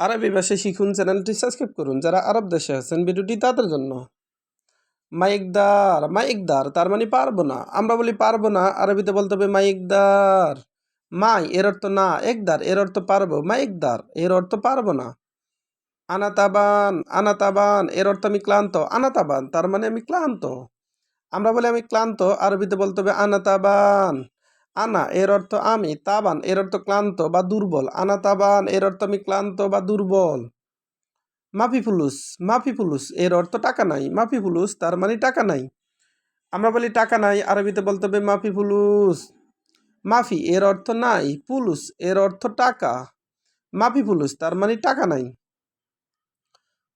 আরবি ভাষা শিখুন চ্যানেলটি সাবস্ক্রাইব করুন। যারা আরব দেশে আছেন ভিডিওটি তাদের জন্য। মাইকদার মাইকদার তার মানে পারবো না। আমরা বলি পারবো না, আরবিতে বলতে হবে মাইকদার। মাই এর অর্থ না, একদার এর অর্থ পারবো, মাইকদার এর অর্থ পারবো না। আনাতাবান আনাতাবান এর অর্থ আমি ক্লান্ত, আনাতাবান তার মানে আমি ক্লান্ত। আমরা বলি আমি ক্লান্ত, আরবিতে বলতে হবে আনাতাবান। আনা এর অর্থ আমি, তাবান এর অর্থ ক্লান্ত বা দুর্বল। আনাতাবান এর অর্থ আমি ক্লান্ত বা দুর্বল। মাফি ফুলুস এর অর্থ টাকা নাই, মাফি ফুলুস তার মানে টাকা নাই। আমরা বলি টাকা নাই, আরবিতে বলতে হবে মাফি ফুলুস। মাফি এর অর্থ নাই, ফুলুস এর অর্থ টাকা। মাফি ফুলুস তার মানে টাকা নাই।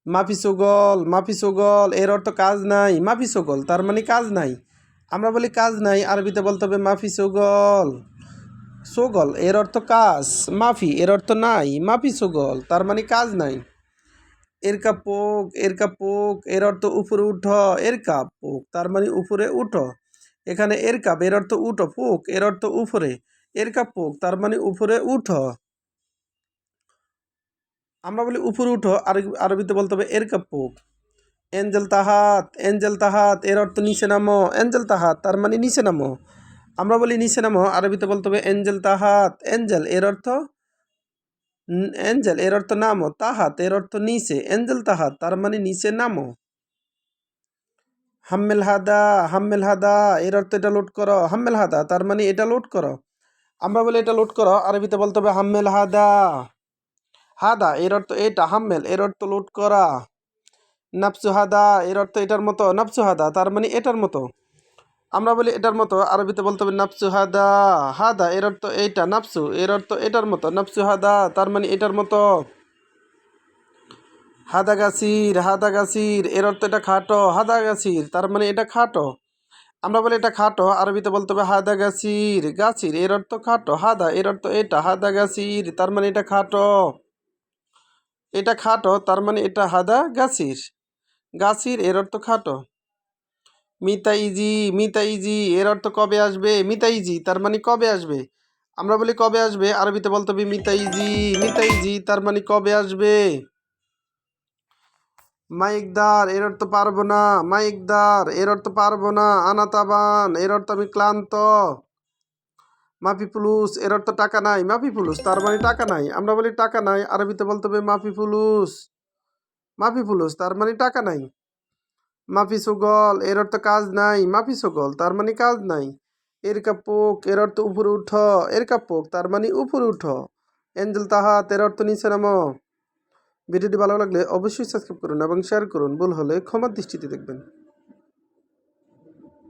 মাফি সুগল এর অর্থ কাজ নাই, মাফি সুগল তার মানে কাজ নাই। আমরা বলি কাজ নাই, আরবিতে বলতে হবে মাফি সুগল। সুগল এর অর্থ কাজ, মাফি এর অর্থ নাই, মাফি সুগল তার মানে কাজ নাই। এর কাপ এর অর্থ উপরে উঠো, এর কাপ পোক তার মানে উপরে উঠো। এখানে এর কাপ এর অর্থ উঠো, পোক এর অর্থ উপরে। এর কাপ পোক তার মানে উপরে উঠো। আমরা বলি উপরে উঠো, আরবিতে বলতে হবে এর কাপ পোক। এঞ্জেল তাহাত এর অর্থ নিচে নামো, এঞ্জেল তাহাত তার মানে নিচে নামো। আমরা বলি নিচে নামো, আরবিতে বলতে হবে এঞ্জেল তাহাত। এঞ্জেল এর অর্থ নামো, তাহাত এর অর্থ নিচে, এঞ্জেল তাহাত তার মানে নিচে নামো। হাম্মেল হাদা এর অর্থ এটা লোড করো, হাম্মেল হাদা তার মানে এটা লোড করো। আমরা বলি এটা লোড করো, আরবিতে বলতে হবে হাম্মেল হাদা। হাদা এর অর্থ এটা, হাম্মেল এর অর্থ লোড করা। নাফসু হাদা এর অর্থ এটার মতো, নাফসু হাদা তার মানে এটার মতো। আমরা বলি এটার মতো, আরবিতে বলতে হবে নাফসু হাদা। হাদা এর অর্থ এইটা, নাফসু এর অর্থ এটার মতো, নাফসু হাদা তার মানে এটার মতো। হাদা গাছির এর অর্থ এটা খাটো, হাদা গাছির তার মানে এটা খাটো। আমরা বলি এটা খাটো, আরবিতে বলতে হবে হাদা গাছির। গাছির এর অর্থ খাটো, হাদা এর অর্থ এটা, হাদা গাছির তার মানে এটা খাটো। এটা খাটো তার মানে এটা হাদা গাছির। গাছির এর অর্থ খাটো। মিতাইজি এর অর্থ কবে আসবে, মিতাইজি তার মানে কবে আসবে। আমরা বলি কবে আসবে, আরবিতে বলতে হবে মিতাইজি তার মানে কবে আসবে। মাইকদার এর অর্থ পারবো না, মাইকদার এর অর্থ পারবো না। আনাতাবান এর অর্থ আমি ক্লান্ত। মাফি ফুলুস এর অর্থ টাকা নাই, মাফি ফুলুস তার মানে টাকা নাই। আমরা বলি টাকা নাই, আরবিতে বলতে হবে মাফি ফুলুস তার মানে টাকা নাই। মাফি সুগল এর অর্থ কাজ নাই, মাফি সুগল তার মানে কাজ নাই। এর কাপোক এর অর্থ উপরে উঠো, এর কাপোক তার মানে উপরে উঠো। এঞ্জেল তাহাত এর অর্থ নিচে নামো। ভিডিওটি ভালো লাগলে অবশ্যই সাবস্ক্রাইব করুন এবং শেয়ার করুন। ভুল হলে ক্ষমার দৃষ্টিতে দেখবেন।